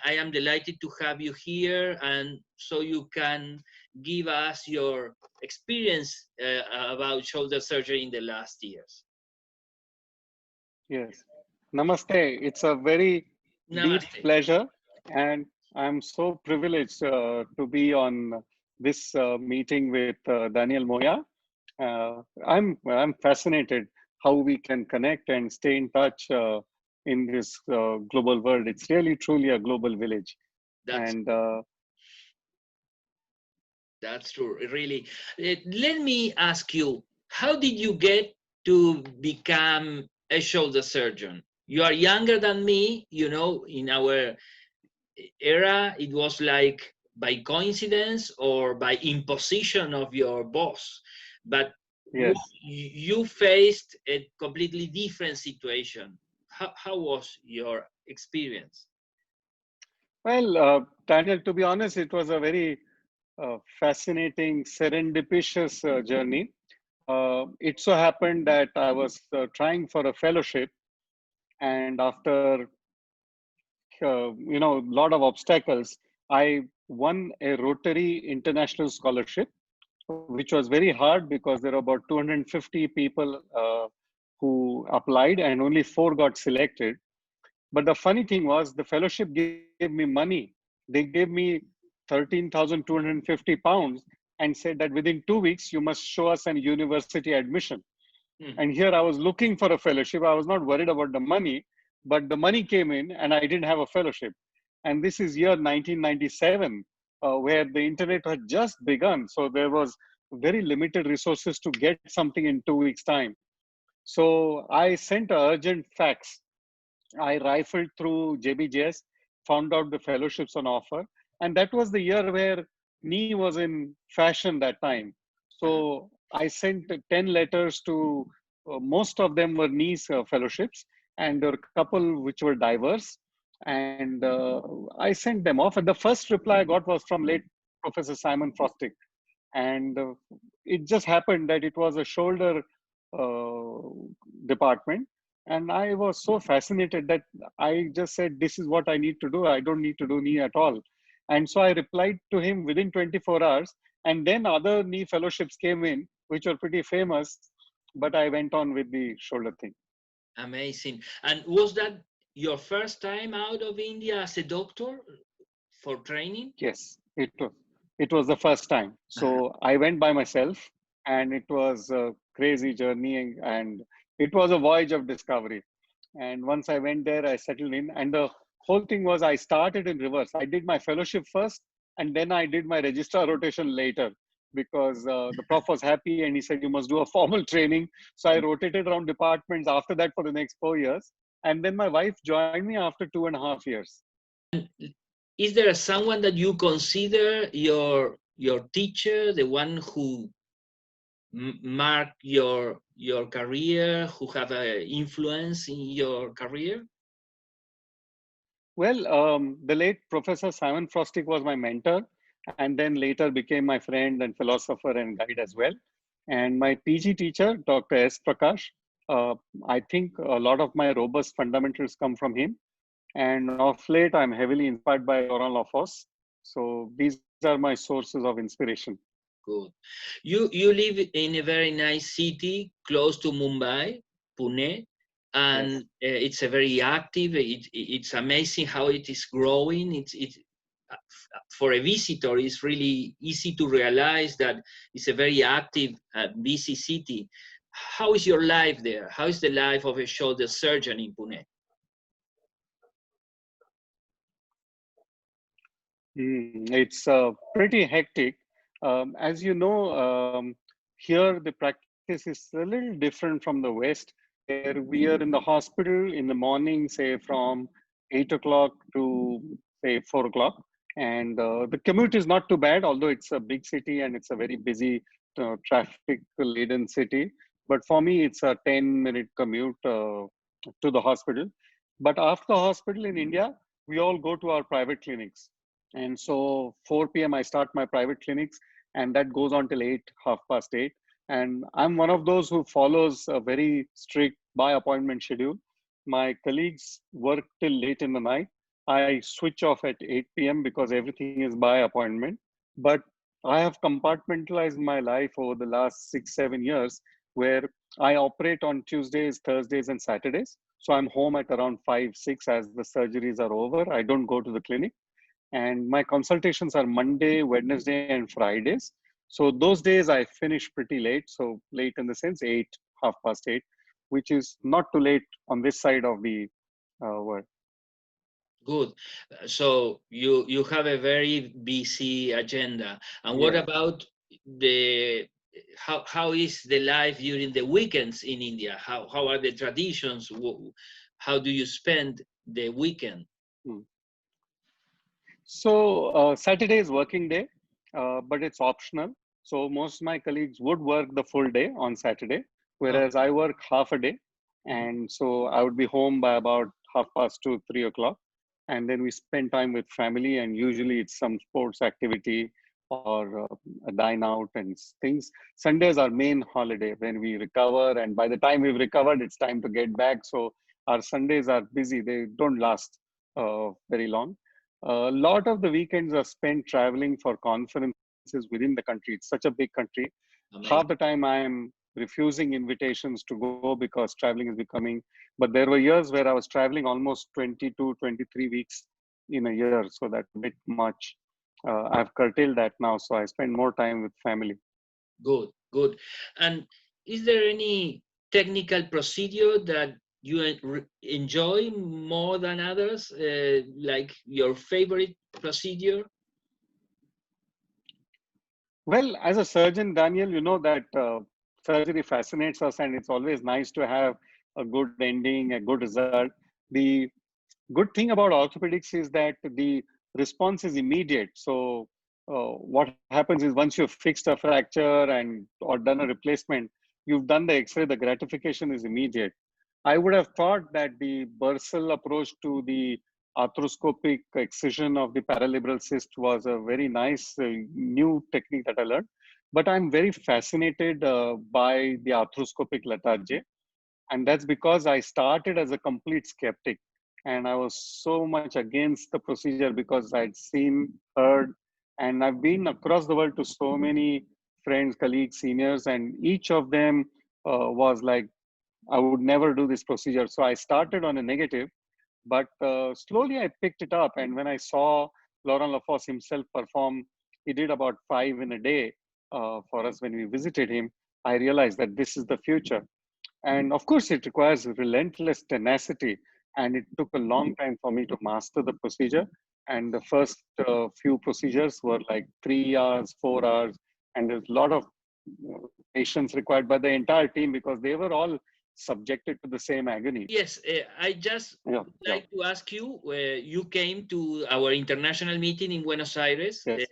I am delighted to have you here, and so you can give us your experience about shoulder surgery in the last years. Yes. Namaste. It's a very deep Namaste. pleasure, and I'm so privileged to be on this meeting with Daniel Moya. I'm fascinated how we can connect and stay in touch in this global world. It's really truly a global village, That's and That's true, really. Let me ask you, how did you get to become a shoulder surgeon? You are younger than me, you know, in our era, it was like by coincidence or by imposition of your boss. But yes. you faced a completely different situation. How was your experience? Well, Daniel, to be honest, it was a very fascinating, serendipitous journey. It so happened that I was trying for a fellowship, and after a lot of obstacles, I won a Rotary International Scholarship, which was very hard because there were about 250 people who applied, and only 4 got selected. But the funny thing was, the fellowship gave me money. They gave me 13,250 pounds and said that within 2 weeks, you must show us an university admission. Hmm. And here I was looking for a fellowship. I was not worried about the money, but the money came in and I didn't have a fellowship. And this is year 1997, where the internet had just begun. So there was very limited resources to get something in 2 weeks' time. So I sent an urgent fax. I rifled through JBJS, found out the fellowships on offer. And that was the year where knee was in fashion that time. Uh-huh. So I sent 10 letters to, most of them were knees fellowships, and there were a couple which were diverse. And I sent them off. And the first reply I got was from late Professor Simon Frostig. And it just happened that it was a shoulder uh, department, and I was so fascinated that I just said, this is what I need to do. I don't need to do knee at all. And so I replied to him within 24 hours, and then other knee fellowships came in which were pretty famous, but I went on with the shoulder thing. Amazing. And was that your first time out of India as a doctor for training? Yes, it was the first time. Uh-huh. So I went by myself, and it was a crazy journey, and it was a voyage of discovery. And once I went there, I settled in, and the whole thing was I started in reverse. I did my fellowship first, and then I did my registrar rotation later, because the prof was happy and he said you must do a formal training. So I rotated around departments after that for the next 4 years, and then my wife joined me after 2.5 years. Is there someone that you consider your teacher, the one who marked your career, who have an influence in your career? Well, the late Professor Simon Frostig was my mentor, and then later became my friend and philosopher and guide as well. And my PG teacher, Dr. S. Prakash, uh, I think a lot of my robust fundamentals come from him. And of late, I'm heavily inspired by Laurent Lafosse. So these are my sources of inspiration. Good. You live in a very nice city close to Mumbai, Pune, and Yes. it's a very active. It's amazing how it is growing. It's for a visitor, it's really easy to realize that it's a very active, busy city. How is your life there? How is the life of a shoulder surgeon in Pune? It's pretty hectic. As you know, here the practice is a little different from the West, where we are in the hospital in the morning, say from 8 o'clock to say 4 o'clock. And the commute is not too bad, although it's a big city and it's a very busy, traffic laden city. But for me, it's a 10-minute commute to the hospital. But after the hospital in India, we all go to our private clinics. And so 4 p.m. I start my private clinics, and that goes on till 8, half past 8. And I'm one of those who follows a very strict by appointment schedule. My colleagues work till late in the night. I switch off at 8 p.m. because everything is by appointment. But I have compartmentalized my life over the last 6, 7 years where I operate on Tuesdays, Thursdays, and Saturdays. So I'm home at around 5, 6 as the surgeries are over. I don't go to the clinic. And my consultations are Monday, Wednesday, and Fridays. So those days I finish pretty late. So late in the sense 8, half past 8, which is not too late on this side of the world. Good. So you have a very busy agenda. And what Yeah. about the how is the life during the weekends in India? How are the traditions? How do you spend the weekend? Hmm. So Saturday is working day, but it's optional. So most of my colleagues would work the full day on Saturday, whereas Okay. I work half a day. Mhm. And so I would be home by about half past 2, 3 o'clock. And then we spend time with family, and usually it's some sports activity or a dine out and things. Sundays are main holiday when we recover. And by the time we've recovered, it's time to get back. So our Sundays are busy. They don't last very long. A lot of the weekends are spent traveling for conferences within the country. It's such a big country. Half the Amazing. time I'm refusing invitations to go because traveling is becoming, but there were years where I was traveling almost 22, 23 weeks in a year. So that's a bit much. I've curtailed that now. So I spend more time with family. Good, good. And is there any technical procedure that you enjoy more than others? Like your favorite procedure? Well, as a surgeon, Daniel, you know that surgery fascinates us, and it's always nice to have a good ending, a good result. The good thing about orthopedics is that the response is immediate. So what happens is once you've fixed a fracture and or done a replacement, you've done the X-ray. The gratification is immediate. I would have thought that the bursal approach to the arthroscopic excision of the paralibral cyst was a very nice new technique that I learned. But I'm very fascinated by the arthroscopic Latarjet, and that's because I started as a complete skeptic, and I was so much against the procedure because I'd seen, heard, and I've been across the world to so many friends, colleagues, seniors, and each of them was like, I would never do this procedure. So I started on a negative, but slowly I picked it up. And when I saw Laurent Lafosse himself perform, he did about 5 in a day for us when we visited him. I realized that this is the future. And of course, it requires relentless tenacity. And it took a long time for me to master the procedure. And the first few procedures were like 3 hours, 4 hours. And there's a lot of patience required by the entire team because they were all subjected to the same agony. Yes, I just Yeah, would yeah, like to ask you, you came to our international meeting in Buenos Aires yes,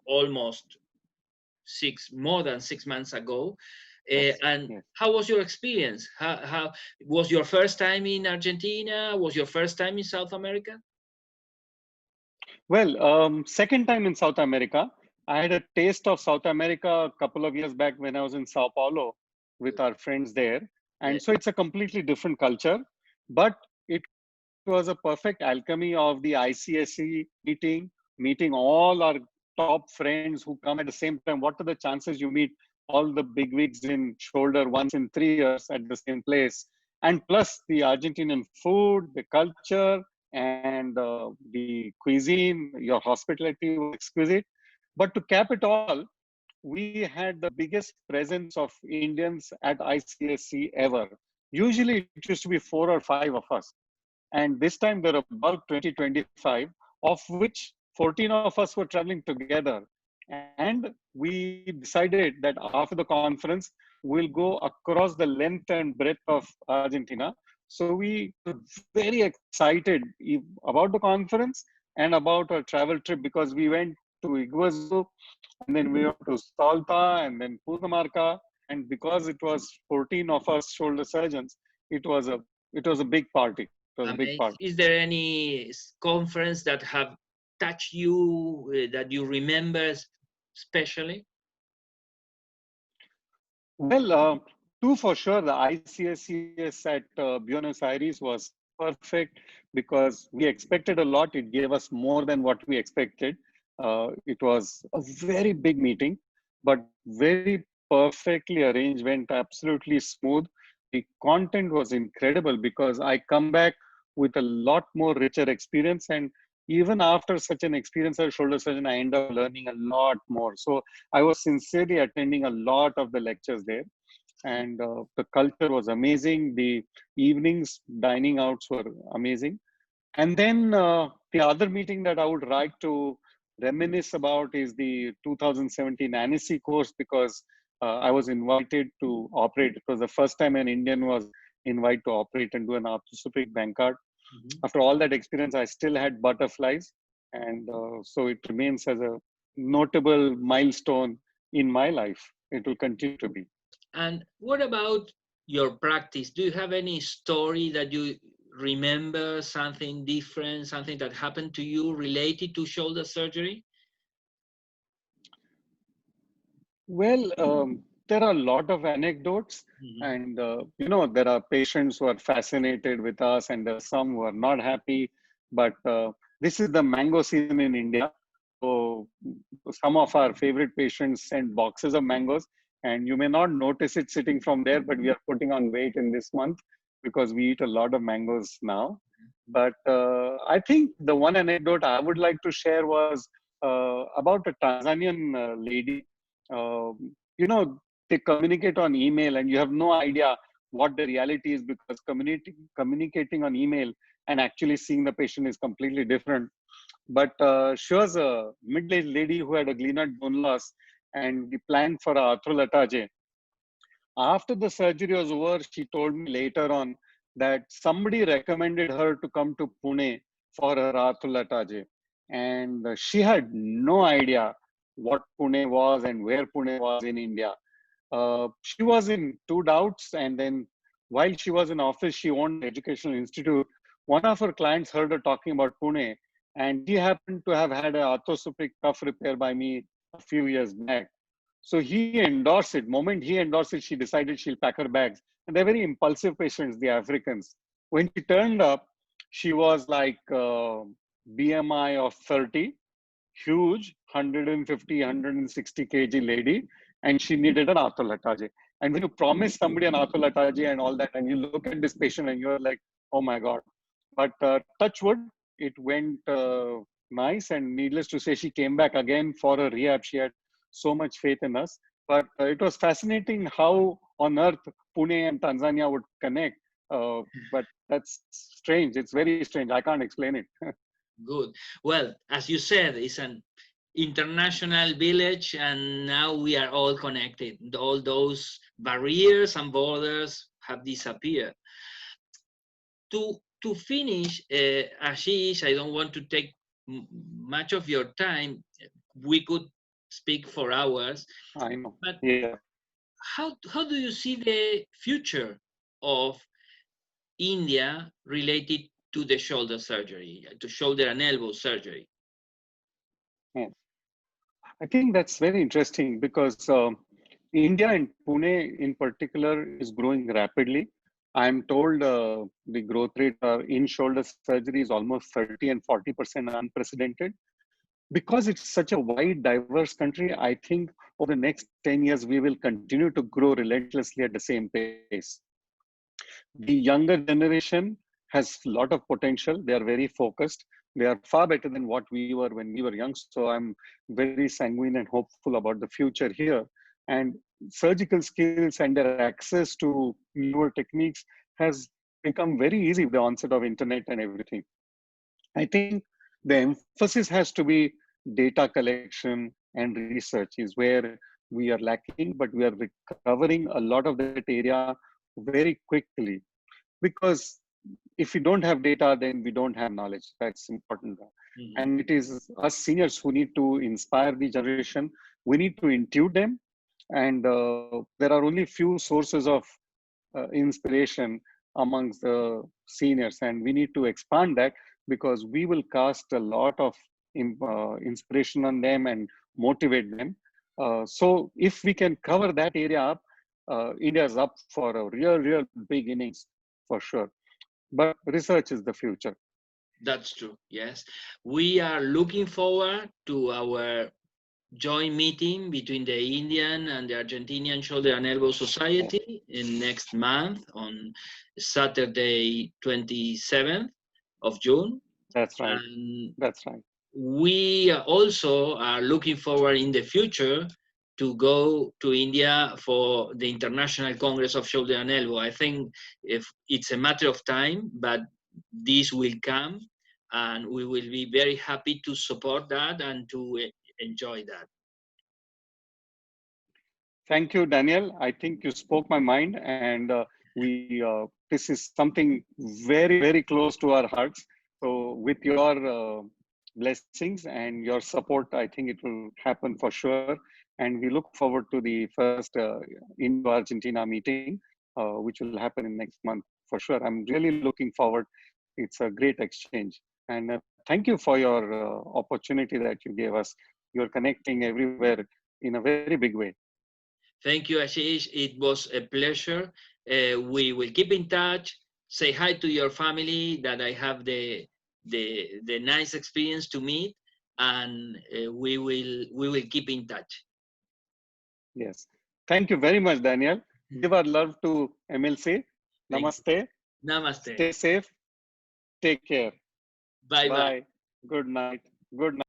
almost more than 6 months ago. yes, And yes. how was your experience? How was your first time in Argentina? Was your first time in South America? Well, second time in South America. I had a taste of South America a couple of years back when I was in Sao Paulo with our friends there. Yeah. And so it's a completely different culture, but it was a perfect alchemy of the ICSE meeting all our top friends who come at the same time. What are the chances you meet all the bigwigs in shoulder once in 3 years at the same place? And plus the Argentinian food, the culture, and the cuisine, your hospitality was exquisite. But to cap it all, we had the biggest presence of Indians at ICSC ever. Usually it used to be 4 or 5 of us. And this time there are about 20, 25, of which 14 of us were traveling together. And we decided that after the conference, we'll go across the length and breadth of Argentina. So we were very excited about the conference and about our travel trip because we went to Iguazu and then we went to Salta and then Purnamarca. And because it was 14 of us shoulder surgeons, it was a it was a big party. It was a big Amazing. party. Is there any conference that have touched you that you remember especially? Well, two for sure. The ICSCS at Buenos Aires was perfect. because we expected a lot. It gave us more than what we expected. It was a very big meeting, but very perfectly arranged, went absolutely smooth. The content was incredible because I come back with a lot more richer experience. And even after such an experience as shoulder surgeon, I end up learning a lot more. So I was sincerely attending a lot of the lectures there. And the culture was amazing. The evenings dining outs were amazing. And then the other meeting that I would like to reminisce about is the 2017 NSC course, because I was invited to operate. It was the first time an Indian was invited to operate and do an arthroscopic Bankart. After all that experience, I still had butterflies. And so it remains as a notable milestone in my life. It will continue to be. And what about your practice? Do you have any story that you remember, something different, something that happened to you related to shoulder surgery? Well, there are a lot of anecdotes, and there are patients who are fascinated with us, and there are some who are not happy. But this is the mango season in India, so some of our favorite patients send boxes of mangoes, and you may not notice it sitting from there, but we are putting on weight in this month because we eat a lot of mangoes now. But I think the one anecdote I would like to share was about a Tanzanian lady. They communicate on email, and you have no idea what the reality is, because communicating on email and actually seeing the patient is completely different. But she was a middle-aged lady who had a glenoid bone loss, and we planned for a arthrolataje. After the surgery was over, she told me later on that somebody recommended her to come to Pune for her arthrolataje. And she had no idea what Pune was and where Pune was in India. She was in two doubts. And then while she was in office, she owned an educational institute. One of her clients heard her talking about Pune, and she happened to have had an arthroscopic cuff repair by me a few years back. So he endorsed it. Moment he endorsed it, she decided she'll pack her bags. And they're very impulsive patients, the Africans. When she turned up, she was like BMI of 30, huge, 150, 160 kg lady, and she needed an arthrolataje. And when you promise somebody an arthrolataje and all that, and you look at this patient and you're like, oh my God. But touch wood, it went nice. And needless to say, she came back again for a rehab. She had so much faith in us. But it was fascinating how on earth Pune and Tanzania would connect. But that's strange. It's very strange. I can't explain it. Good. Well, as you said, it's an international village, and now we are all connected. All those barriers and borders have disappeared. To finish, Ashish, I don't want to take much of your time. We could speak for hours. I know. But Yeah. how do you see the future of India related to the shoulder surgery, to shoulder and elbow surgery? Yes. I think that's very interesting because India and Pune in particular is growing rapidly. I'm told the growth rate in shoulder surgery is almost 30 and 40% unprecedented. Because it's such a wide, diverse country, I think over the next 10 years, we will continue to grow relentlessly at the same pace. The younger generation has a lot of potential. They are very focused. They are far better than what we were when we were young. So I'm very sanguine and hopeful about the future here. And surgical skills and their access to newer techniques has become very easy with the onset of internet and everything. I think the emphasis has to be data collection and research is where we are lacking, but we are recovering a lot of that area very quickly. Because if we don't have data, then we don't have knowledge. That's important. And it is us seniors who need to inspire the generation. We need to intuit them. And there are only few sources of inspiration amongst the seniors, and we need to expand that because we will cast a lot of inspiration on them and motivate them. So if we can cover that area up, India is up for a real big innings for sure. But research is the future. That's true. Yes, we are looking forward to our joint meeting between the Indian and the Argentinian Shoulder and Elbow Yeah, Society in next month on Saturday, 27th of June. that's right. And That's right. we also are looking forward in the future to go to India for the International Congress of Shoulder and Elbow. I think if it's a matter of time, but this will come, and we will be very happy to support that and to enjoy that. Thank you, Daniel. I think you spoke my mind, and this is something very, very close to our hearts. So, with your blessings and your support, I think it will happen for sure. And we look forward to the first Indo-Argentina meeting, which will happen in next month for sure. I'm really looking forward. It's a great exchange, and thank you for your opportunity that you gave us. You're connecting everywhere in a very big way. Thank you, Ashish. It was a pleasure. We will keep in touch. Say hi to your family that I have the nice experience to meet, and we will keep in touch. Yes. Thank you very much, Daniel. Give our love to MLC. Thank you. Namaste. Namaste. Stay safe. Take care. Bye bye. Bye. Good night. Good night.